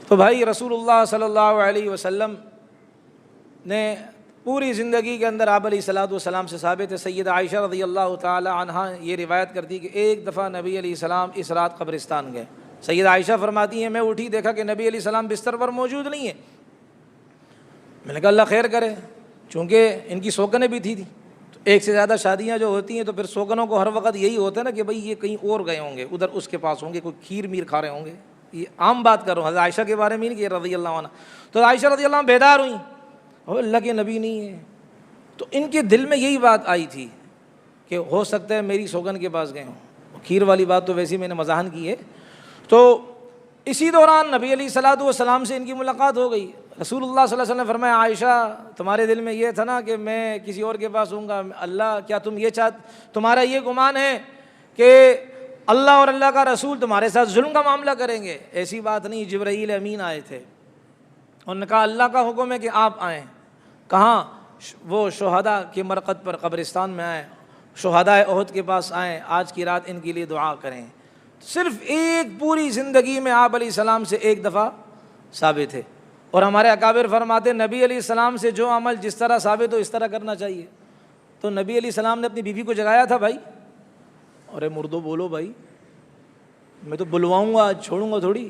تو بھائی رسول اللہ صلی اللہ علیہ وسلم نے پوری زندگی کے اندر آپ علیہ الصلوۃ والسلام سے ثابت ہے، سیدہ عائشہ رضی اللہ تعالی عنہا یہ روایت کرتی کہ ایک دفعہ نبی علیہ السلام اس رات قبرستان گئے۔ سیدہ عائشہ فرماتی ہیں میں اٹھی دیکھا کہ نبی علیہ السلام بستر پر موجود نہیں ہے۔ میں نے کہا اللہ خیر کرے، چونکہ ان کی سوگنیں بھی تھی تو ایک سے زیادہ شادیاں جو ہوتی ہیں تو پھر سوگنوں کو ہر وقت یہی ہوتا ہے نا کہ بھئی یہ کہیں اور گئے ہوں گے، ادھر اس کے پاس ہوں گے، کوئی کھیر میر کھا رہے ہوں گے۔ یہ عام بات کر رہا ہوں، حضرت عائشہ کے بارے میں نہیں کہ رضی اللہ عنہ۔ تو عائشہ رضی اللہ عنہ بیدار ہوئیں اور اللہ کے نبی نہیں ہے، تو ان کے دل میں یہی بات آئی تھی کہ ہو سکتا ہے میری سوگن کے پاس گئے ہوں۔ کھیر والی بات تو ویسے میں نے مزاحن کی ہے۔ تو اسی دوران نبی علیہ الصلوۃ والسلام سے ان کی ملاقات ہو گئی۔ رسول اللہ صلی اللہ علیہ وسلم نے فرمایا عائشہ تمہارے دل میں یہ تھا نا کہ میں کسی اور کے پاس ہوں گا، اللہ کیا تم یہ تمہارا یہ گمان ہے کہ اللہ اور اللہ کا رسول تمہارے ساتھ ظلم کا معاملہ کریں گے؟ ایسی بات نہیں، جبرائیل امین آئے تھے، انہوں نے کہا اللہ کا حکم ہے کہ آپ آئیں۔ کہاں؟ وہ شہداء کے مرقد پر قبرستان میں آئیں، شہداء احد کے پاس آئیں، آج کی رات ان کے لیے دعا کریں۔ صرف ایک پوری زندگی میں آپ علیہ السلام سے ایک دفعہ ثابت ہے، اور ہمارے اکابر فرماتے نبی علیہ السلام سے جو عمل جس طرح ثابت ہو اس طرح کرنا چاہیے۔ تو نبی علیہ السلام نے اپنی بیوی کو جگایا تھا بھائی، ارے مردو بولو بھائی، میں تو بلواؤں گا چھوڑوں گا تھوڑی،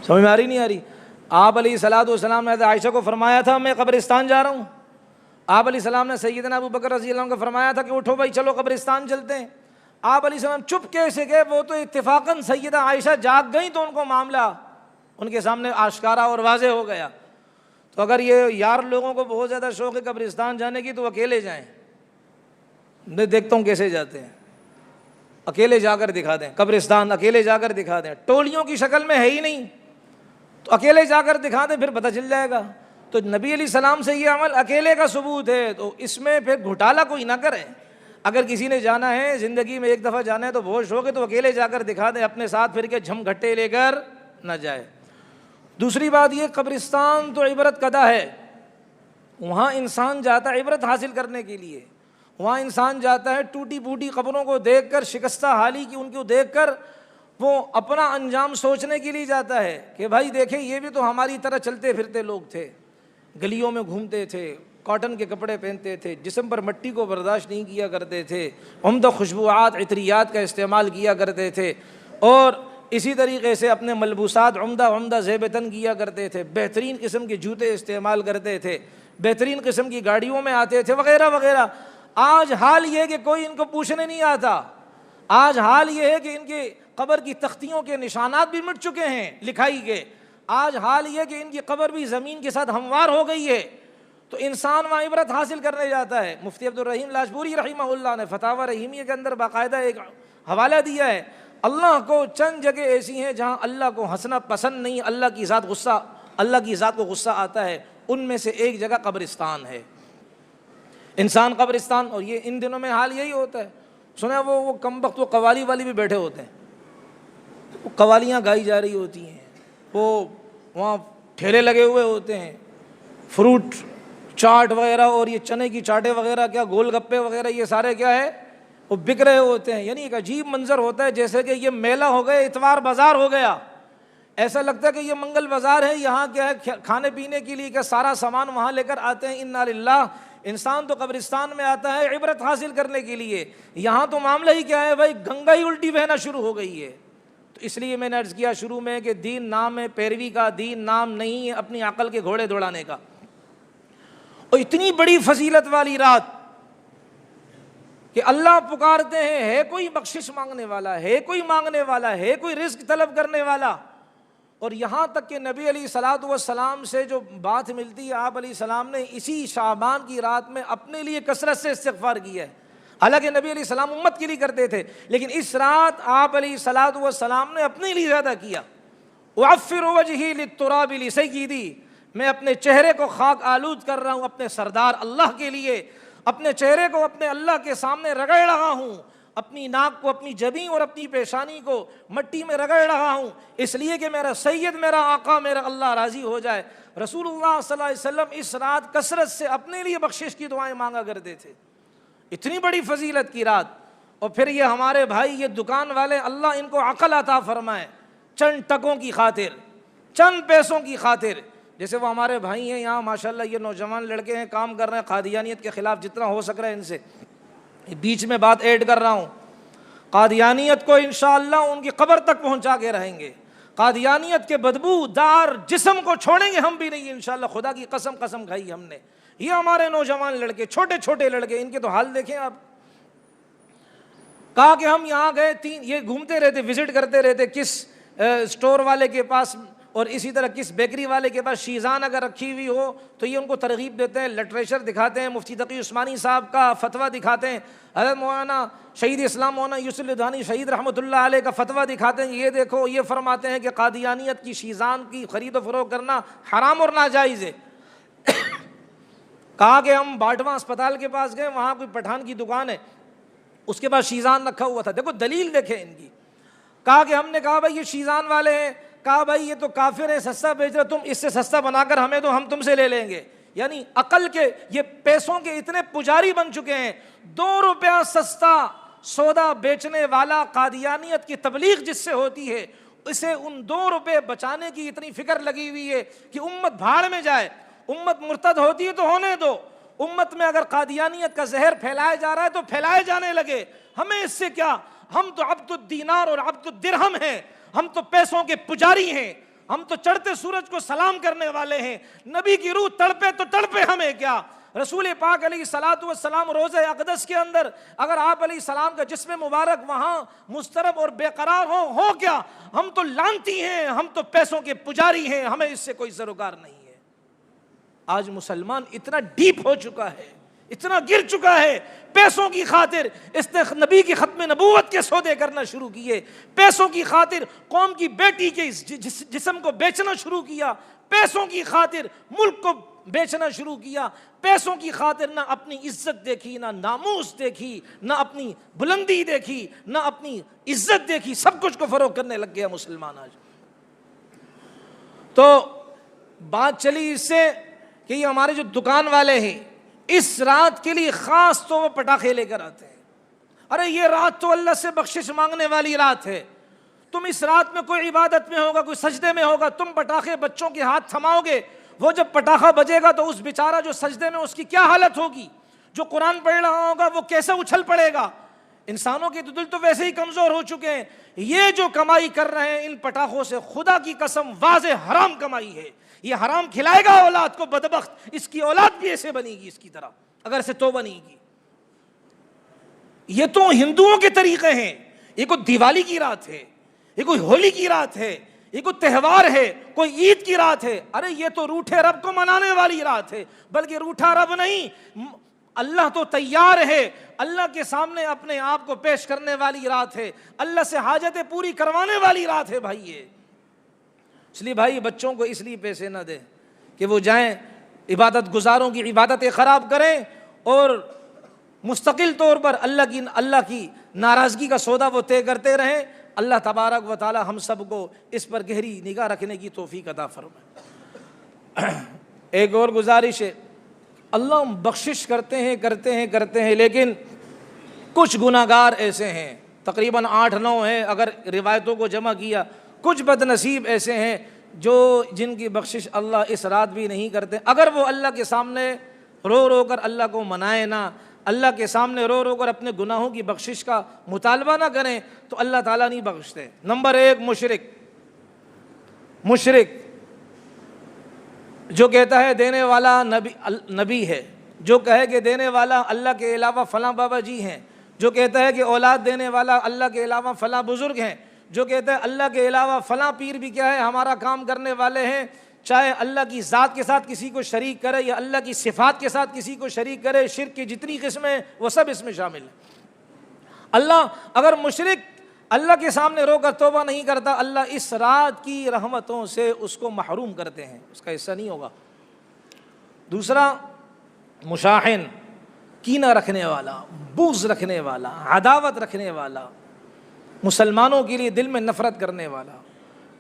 سمجھ میں آ رہی نہیں آ رہی؟ آپ علیہ الصلوۃ والسلام نے عائشہ کو فرمایا تھا میں قبرستان جا رہا ہوں۔ آپ علیہ السلام نے سیدنا ابو بکر رضی اللہ عنہ کو فرمایا تھا کہ اٹھو بھائی چلو قبرستان چلتے ہیں۔ آپ علیہ السلام چپ کیسے گئے؟ وہ تو اتفاقاً سیدہ عائشہ جاگ گئیں تو ان کو معاملہ ان کے سامنے آشکارا اور واضح ہو گیا۔ تو اگر یہ یار لوگوں کو بہت زیادہ شوق ہے قبرستان جانے کی تو اکیلے جائیں، میں دیکھتا ہوں کیسے جاتے ہیں، اکیلے جا کر دکھا دیں قبرستان، اکیلے جا کر دکھا دیں، ٹولیوں کی شکل میں ہے ہی نہیں تو اکیلے جا کر دکھا دیں پھر پتہ چل جائے گا۔ تو نبی علیہ السلام سے یہ عمل اکیلے کا ثبوت ہے، تو اس میں پھر گھٹالا کوئی نہ کرے۔ اگر کسی نے جانا ہے زندگی میں ایک دفعہ جانا ہے تو بہت شوق ہے تو اکیلے جا کر دکھا دیں، اپنے ساتھ پھر کے جھم گھٹے لے کر نہ جائے۔ دوسری بات یہ قبرستان تو عبرت قدہ ہے، وہاں انسان جاتا ہے عبرت حاصل کرنے کے لیے، وہاں انسان جاتا ہے ٹوٹی پھوٹی قبروں کو دیکھ کر، شکستہ حالی کی ان کو دیکھ کر وہ اپنا انجام سوچنے کے لیے جاتا ہے کہ بھائی دیکھیں یہ بھی تو ہماری طرح چلتے پھرتے لوگ تھے، گلیوں میں گھومتے تھے، کاٹن کے کپڑے پہنتے تھے، جسم پر مٹی کو برداشت نہیں کیا کرتے تھے، عمدہ خوشبوعات عطریات کا استعمال کیا کرتے تھے، اور اسی طریقے سے اپنے ملبوسات عمدہ زیب تن کیا کرتے تھے، بہترین قسم کے جوتے استعمال کرتے تھے، بہترین قسم کی گاڑیوں میں آتے تھے وغیرہ وغیرہ۔ آج حال یہ ہے کہ کوئی ان کو پوچھنے نہیں آتا، آج حال یہ ہے کہ ان کے قبر کی تختیوں کے نشانات بھی مٹ چکے ہیں لکھائی کے، آج حال یہ کہ ان کی قبر بھی زمین کے ساتھ ہموار ہو گئی ہے، تو انسان وہاں عبرت حاصل کرنے جاتا ہے۔ مفتی عبدالرحیم لاجپوری رحمہ اللہ نے فتاوی رحیمیہ کے اندر باقاعدہ ایک حوالہ دیا ہے، اللہ کو چند جگہ ایسی ہیں جہاں اللہ کو ہنسنا پسند نہیں، اللہ کی ذات کو غصہ آتا ہے، ان میں سے ایک جگہ قبرستان ہے۔ انسان قبرستان، اور یہ ان دنوں میں حال یہی ہوتا ہے، سنا وہ کمبخت وہ قوالی والی بھی بیٹھے ہوتے ہیں، وہ قوالیاں گائی جا رہی ہوتی ہیں، وہ وہاں ٹھیلے لگے ہوئے ہوتے ہیں، فروٹ چاٹ وغیرہ اور یہ چنے کی چاٹیں وغیرہ، کیا گول گپے وغیرہ، یہ سارے کیا ہے وہ بک رہے ہوتے ہیں۔ یعنی ایک عجیب منظر ہوتا ہے جیسے کہ یہ میلہ ہو گیا، اتوار بازار ہو گیا، ایسا لگتا ہے کہ یہ منگل بازار ہے، یہاں کیا ہے کھانے پینے کے لیے کیا سارا سامان وہاں لے کر آتے ہیں۔ انا للہ، انسان تو قبرستان میں آتا ہے عبرت حاصل کرنے کے لیے، یہاں تو معاملہ ہی کیا ہے بھائی، گنگا ہی الٹی بہنا شروع ہو گئی ہے۔ تو اس لیے میں نے عرض کیا شروع میں کہ دین نام ہے پیروی کا، دین نام نہیں ہے اپنی عقل کے گھوڑے دوڑانے کا۔ اور اتنی بڑی فضیلت والی رات کہ اللہ پکارتے ہیں، ہے کوئی بخشش مانگنے والا، ہے کوئی مانگنے والا، ہے کوئی رزق طلب کرنے والا۔ اور یہاں تک کہ نبی علیہ الصلوۃ والسلام سے جو بات ملتی ہے، آپ علیہ السلام نے اسی شعبان کی رات میں اپنے لیے کثرت سے استغفار کیا ہے۔ حالانکہ نبی علیہ السلام امت کے لیے کرتے تھے، لیکن اس رات آپ علیہ الصلوۃ والسلام نے اپنے لیے زیادہ کیا۔ وَعَفِّرُ وَجْهِي لِلتُّرَابِ لِسَيِّدِي، میں اپنے چہرے کو خاک آلود کر رہا ہوں اپنے سردار اللہ کے لیے، اپنے چہرے کو اپنے اللہ کے سامنے رگڑ رہا ہوں، اپنی ناک کو، اپنی جبیں اور اپنی پیشانی کو مٹی میں رگڑ رہا ہوں، اس لیے کہ میرا سید، میرا آقا، میرا اللہ راضی ہو جائے۔ رسول اللہ صلی اللہ علیہ وسلم اس رات کثرت سے اپنے لیے بخشش کی دعائیں مانگا کرتے تھے۔ اتنی بڑی فضیلت کی رات، اور پھر یہ ہمارے بھائی یہ دکان والے، اللہ ان کو عقل عطا فرمائے، چند ٹکوں کی خاطر چند پیسوں کی خاطر. جیسے وہ ہمارے بھائی ہیں یہاں ماشاءاللہ، یہ نوجوان لڑکے ہیں، کام کر رہے ہیں قادیانیت کے خلاف، جتنا ہو سک رہا ہے ان سے. بیچ میں بات ایڈ کر رہا ہوں، قادیانیت کو انشاءاللہ ان کی قبر تک پہنچا کے رہیں گے. قادیانیت کے بدبو دار جسم کو چھوڑیں گے ہم بھی نہیں انشاءاللہ. خدا کی قسم کھائی ہم نے. یہ ہمارے نوجوان لڑکے، چھوٹے چھوٹے لڑکے، ان کے تو حال دیکھیں آپ. کہا کہ ہم یہاں گئے، یہ گھومتے رہتے، وزٹ کرتے رہتے کس اسٹور والے کے پاس اور اسی طرح کس بیکری والے کے پاس شیزان اگر رکھی ہوئی ہو تو یہ ان کو ترغیب دیتے ہیں، لٹریچر دکھاتے ہیں، مفتی تقی عثمانی صاحب کا فتویٰ دکھاتے ہیں، حضرت مولانا شہید اسلام مولانا یوسف الدانی شہید رحمۃ اللہ علیہ کا فتویٰ دکھاتے ہیں. یہ دیکھو، یہ فرماتے ہیں کہ قادیانیت کی شیزان کی خرید و فروخت کرنا حرام اور ناجائز ہے. کہا کہ ہم باٹواں اسپتال کے پاس گئے، وہاں کوئی پٹھان کی دکان ہے، اس کے پاس شیزان رکھا ہوا تھا. دیکھو دلیل دیکھیں ان کی. کہا کہ ہم نے کہا بھائی یہ شیزان والے ہیں. کہا بھائی یہ تو کافر ہے، سستا بیچ رہے، تم اس سے سستا بنا کر ہمیں دو، ہم تم سے لے لیں گے. یعنی عقل کے یہ پیسوں کے اتنے پجاری بن چکے ہیں. 2 روپیہ سستا سودا بیچنے والا قادیانیت کی تبلیغ جس سے ہوتی ہے، اسے ان 2 روپے بچانے کی اتنی فکر لگی ہوئی ہے کہ امت بھاڑ میں جائے. امت مرتد ہوتی ہے تو ہونے دو. امت میں اگر قادیانیت کا زہر پھیلایا جا رہا ہے تو پھیلائے جانے لگے، ہمیں اس سے کیا؟ ہم تو عبد الدینار اور عبد الدرہم ہیں، ہم تو پیسوں کے پجاری ہیں، ہم تو چڑھتے سورج کو سلام کرنے والے ہیں. نبی کی روح تڑپے تو تڑپے، ہمیں کیا؟ رسول پاک علیہ الصلوۃ والسلام روضہ اقدس کے اندر اگر آپ علیہ السلام کا جسم مبارک وہاں مضطرب اور بے قرار ہو کیا؟ ہم تو لعنتی ہیں، ہم تو پیسوں کے پجاری ہیں، ہمیں اس سے کوئی سروکار نہیں ہے. آج مسلمان اتنا ڈیپ ہو چکا ہے، اتنا گر چکا ہے، پیسوں کی خاطر اس نے نبی کی ختم نبوت کے سودے کرنا شروع کیے، پیسوں کی خاطر قوم کی بیٹی کے جسم کو بیچنا شروع کیا، پیسوں کی خاطر ملک کو بیچنا شروع کیا، پیسوں کی خاطر نہ اپنی عزت دیکھی، نہ ناموس دیکھی، نہ اپنی بلندی دیکھی، نہ اپنی عزت دیکھی، سب کچھ کو فروغ کرنے لگ گیا مسلمان آج. تو بات چلی اس سے کہ یہ ہمارے جو دکان والے ہیں اس رات کے لیے خاص تو وہ پٹاخے لے کر آتے ہیں. ارے یہ رات تو اللہ سے بخشش مانگنے والی رات ہے، تم اس رات میں کوئی عبادت میں ہوگا، کوئی سجدے میں ہوگا، تم پٹاخے بچوں کے ہاتھ تھماؤ گے، وہ جب پٹاخہ بجے گا تو اس بیچارہ جو سجدے میں اس کی کیا حالت ہوگی، جو قرآن پڑھ رہا ہوگا وہ کیسے اچھل پڑے گا. انسانوں کے دل تو ویسے ہی کمزور ہو چکے ہیں. یہ جو کمائی کر رہے ہیں ان پٹاخوں سے، خدا کی قسم واضح حرام کمائی ہے. یہ حرام کھلائے گا اولاد کو، بدبخت، اس کی اولاد بھی ایسے بنے گی اس کی طرح اگر اسے توبہ نہیں کی. یہ تو ہندوؤں کے طریقے ہیں. یہ کوئی دیوالی کی رات ہے، یہ کوئی ہولی کی رات ہے، یہ کوئی تہوار ہے، کوئی عید کی رات ہے. ارے یہ تو روٹھے رب کو منانے والی رات ہے، بلکہ روٹھا رب نہیں، اللہ تو تیار ہے، اللہ کے سامنے اپنے آپ کو پیش کرنے والی رات ہے، اللہ سے حاجتیں پوری کروانے والی رات ہے بھائی. یہ اس لیے بھائی بچوں کو اس لیے پیسے نہ دیں کہ وہ جائیں عبادت گزاروں کی عبادتیں خراب کریں اور مستقل طور پر اللہ کی ناراضگی کا سودا وہ طے کرتے رہیں. اللہ تبارک و تعالی ہم سب کو اس پر گہری نگاہ رکھنے کی توفیق عطا فرمائے. ایک اور گزارش ہے، اللہ بخشش کرتے ہیں لیکن کچھ گناہگار ایسے ہیں، تقریباً 8-9 ہیں اگر روایتوں کو جمع کیا، کچھ بد نصیب ایسے ہیں جن کی بخشش اللہ اس رات بھی نہیں کرتے. اگر وہ اللہ کے سامنے رو رو کر اللہ کو منائے نہ، اللہ کے سامنے رو رو کر اپنے گناہوں کی بخشش کا مطالبہ نہ کریں تو اللہ تعالیٰ نہیں بخشتے. نمبر 1 مشرک جو کہتا ہے دینے والا نبی ہے، جو کہے کہ دینے والا اللہ کے علاوہ فلاں بابا جی ہیں، جو کہتا ہے کہ اولاد دینے والا اللہ کے علاوہ فلاں بزرگ ہیں، جو کہتا ہے اللہ کے علاوہ فلاں پیر بھی کیا ہے ہمارا کام کرنے والے ہیں. چاہے اللہ کی ذات کے ساتھ کسی کو شریک کرے یا اللہ کی صفات کے ساتھ کسی کو شریک کرے، شرک کی جتنی قسمیں وہ سب اس میں شامل ہیں. اللہ اگر مشرک اللہ کے سامنے رو کر توبہ نہیں کرتا، اللہ اس رات کی رحمتوں سے اس کو محروم کرتے ہیں، اس کا حصہ نہیں ہوگا. دوسرا مشاحن، کینہ رکھنے والا، بغض رکھنے والا، عداوت رکھنے والا، مسلمانوں کے لیے دل میں نفرت کرنے والا.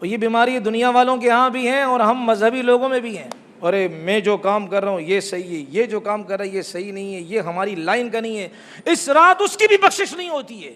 اور یہ بیماری دنیا والوں کے ہاں بھی ہیں اور ہم مذہبی لوگوں میں بھی ہیں. ارے میں جو کام کر رہا ہوں یہ صحیح ہے، یہ جو کام کر رہا ہے یہ صحیح نہیں ہے، یہ ہماری لائن کا نہیں ہے. اس رات اس کی بھی بخشش نہیں ہوتی ہے.